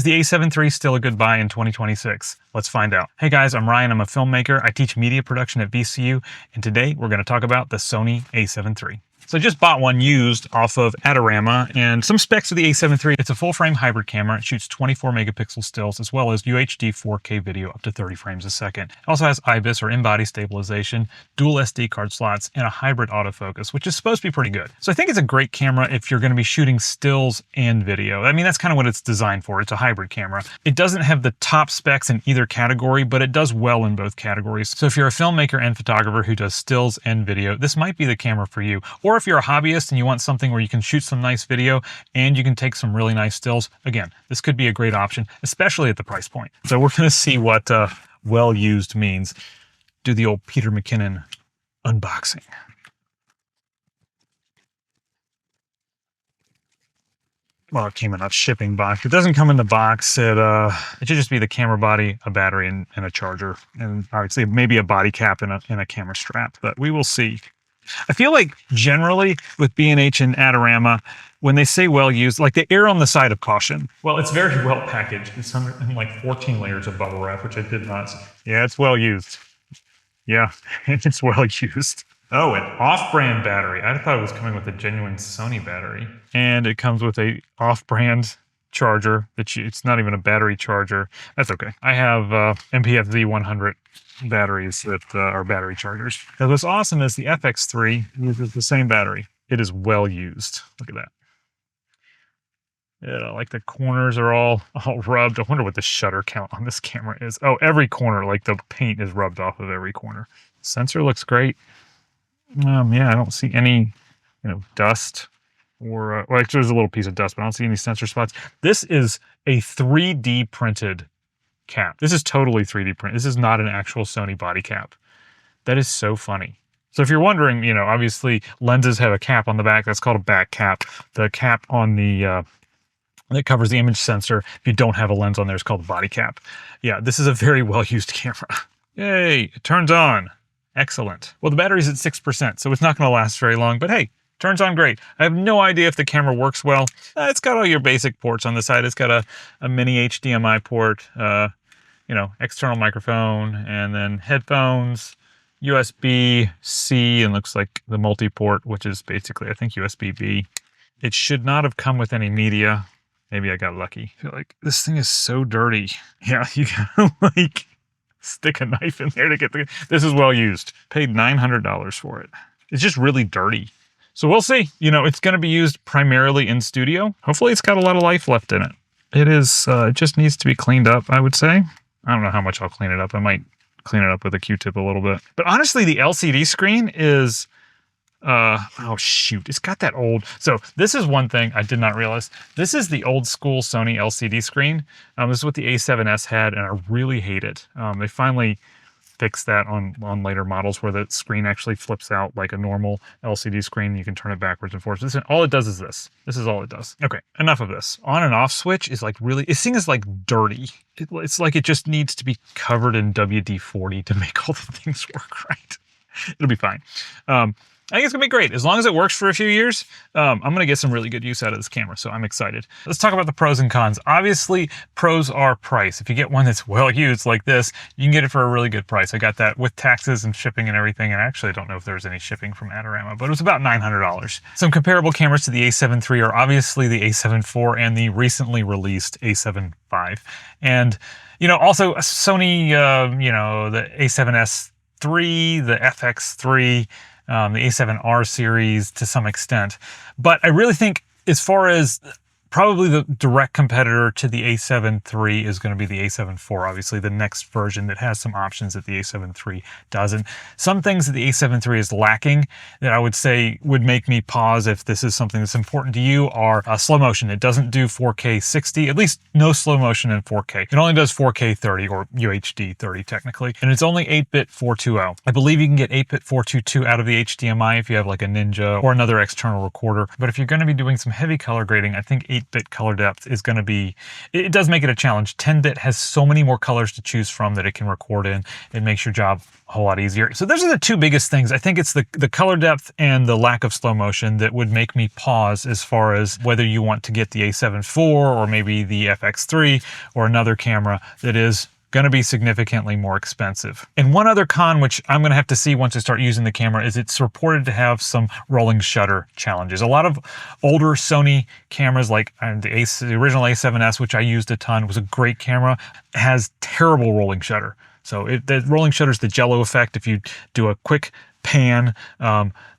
Is the A7 III still a good buy in 2026? Let's find out. Hey guys, I'm Ryan. I'm a filmmaker. I teach media production at VCU, and today we're going to talk about the Sony A7 III. So I just bought one used off of Adorama, and some specs of the A7 III. It's a full-frame hybrid camera. It shoots 24 megapixel stills as well as UHD 4K video up to 30 frames a second. It also has IBIS or in-body stabilization, dual SD card slots, and a hybrid autofocus, which is supposed to be pretty good. So I think it's a great camera if you're going to be shooting stills and video. I mean, that's kind of what it's designed for. It's a hybrid camera. It doesn't have the top specs in either category, but it does well in both categories. So if you're a filmmaker and photographer who does stills and video, this might be the camera for you. Or if you're a hobbyist and you want something where you can shoot some nice video and you can take some really nice stills, again, this could be a great option, especially at the price point. So we're going to see what well used means. Do the old Peter McKinnon unboxing. Well, it came in a shipping box. It doesn't come in the box. It should just be the camera body, a battery, and a charger, and obviously maybe a body cap and a camera strap. But we will see. I feel like generally with B&H and Adorama, when they say well used, like they err on the side of caution. Well, it's very well packaged. It's in like 14 layers of bubble wrap, which I did not see. Yeah, it's well used. Yeah, it's well used. Oh, an off-brand battery. I thought it was coming with a genuine Sony battery. And it comes with a off-brand charger. It's not even a battery charger. That's okay. I have MPF Z100 batteries that are battery chargers. Now, what's awesome is the FX3 uses the same battery. It is well used. Look at that. Yeah, like the corners are all rubbed. I wonder what the shutter count on this camera is. Oh, every corner, like the paint is rubbed off of every corner. Sensor looks great. Yeah, I don't see any, dust or, well, actually, there's a little piece of dust, but I don't see any sensor spots. This is a 3D printed cap. This is totally 3D printed. This is not an actual Sony body cap. That is so funny. So if you're wondering, obviously lenses have a cap on the back. That's called a back cap. The cap on the, that covers the image sensor, if you don't have a lens on there, it's called the body cap. Yeah, this is a very well-used camera. Yay, it turns on. Excellent. Well, the battery's at 6%, so it's not going to last very long, but hey, turns on great. I have no idea if the camera works well. It's got all your basic ports on the side. It's got a mini HDMI port, external microphone, and then headphones, USB-C, and looks like the multi-port, which is basically, I think, USB-B. It should not have come with any media. Maybe I got lucky. I feel like this thing is so dirty. Yeah, you gotta stick a knife in there to get this is well used. Paid $900 for it. It's just really dirty. So we'll see. It's going to be used primarily in studio. Hopefully it's got a lot of life left in it. It is, it just needs to be cleaned up, I would say. I don't know how much I'll clean it up. I might clean it up with a Q-tip a little bit. But honestly, the LCD screen is, oh shoot, it's got that old. So this is one thing I did not realize. This is the old school Sony LCD screen. This is what the A7S had, and I really hate it. They finally fixed that on later models where the screen actually flips out like a normal LCD screen. You can turn it backwards and forwards. All it does is this. This is all it does. Okay, enough of this. On and off switch is like really, this thing is like dirty. It's like it just needs to be covered in WD-40 to make all the things work right. It'll be fine. I think it's gonna be great. As long as it works for a few years, I'm gonna get some really good use out of this camera, so I'm excited. Let's talk about the pros and cons. Obviously, pros are price. If you get one that's well used like this, you can get it for a really good price. I got that with taxes and shipping and everything, and I actually don't know if there was any shipping from Adorama, but it was about $900. Some comparable cameras to the A7 III are obviously the A7 IV and the recently released A7 V. And, also Sony, the A7S III, the FX3, the A7R series to some extent. But I really think as far as probably the direct competitor to the A7 III is going to be the A7 IV, obviously the next version that has some options that the A7 III doesn't. Some things that the A7 III is lacking that I would say would make me pause if this is something that's important to you are slow motion. It doesn't do 4K 60, at least no slow motion in 4K. It only does 4K 30 or UHD 30 technically, and it's only 8-bit 420. I believe you can get 8-bit 422 out of the HDMI if you have like a Ninja or another external recorder, but if you're going to be doing some heavy color grading, I think 8-bit color depth is going to be, it does make it a challenge. 10-bit has so many more colors to choose from that it can record in. It makes your job a whole lot easier. So those are the two biggest things. I think it's the color depth and the lack of slow motion that would make me pause as far as whether you want to get the A7 IV or maybe the FX3 or another camera that is going to be significantly more expensive. And one other con, which I'm going to have to see once I start using the camera, is it's reported to have some rolling shutter challenges. A lot of older Sony cameras, like the original A7S, which I used a ton, was a great camera, has terrible rolling shutter. So the rolling shutter is the jello effect. If you do a quick pan,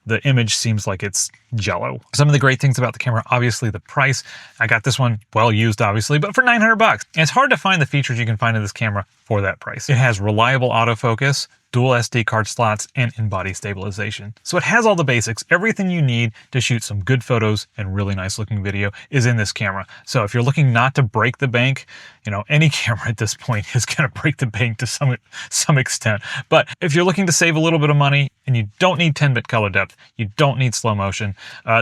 the image seems like it's jello. Some of the great things about the camera, obviously the price. I got this one well used, obviously, but for 900 bucks. And it's hard to find the features you can find in this camera for that price. It has reliable autofocus, dual SD card slots, and in-body stabilization. So it has all the basics. Everything you need to shoot some good photos and really nice looking video is in this camera. So if you're looking not to break the bank, you know, any camera at this point is going to break the bank to some extent. But if you're looking to save a little bit of money and you don't need 10-bit color depth, you don't need slow motion,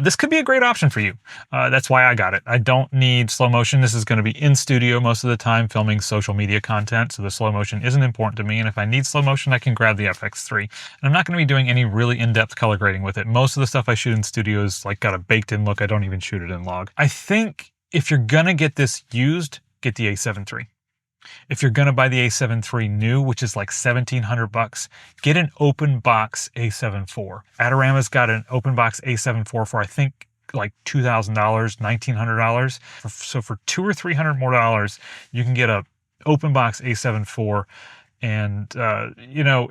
this could be a great option for you. That's why I got it. I don't need slow motion. This is going to be in studio most of the time filming social media content, so the slow motion isn't important to me. And if I need slow motion, I can grab the FX3. And I'm not going to be doing any really in-depth color grading with it. Most of the stuff I shoot in studio is like got a baked-in look. I don't even shoot it in log. I think if you're going to get this used, get the A7 III. If you're going to buy the A7 III new, which is like 1,700 bucks, get an open box A7 IV. Adorama's got an open box A7 IV for, I think, like $2,000, $1,900. So for $200 or $300 more dollars, you can get a open box A7 IV, and you know,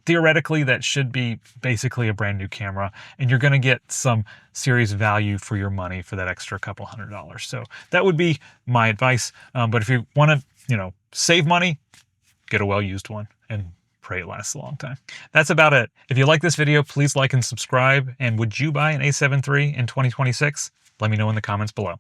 theoretically that should be basically a brand new camera, and you're going to get some serious value for your money for that extra couple $100. So that would be my advice. But if you want to, you know, save money, get a well-used one and pray it lasts a long time. That's about it. If you like this video, please like and subscribe. And would you buy an A7 III in 2026? Let me know in the comments below.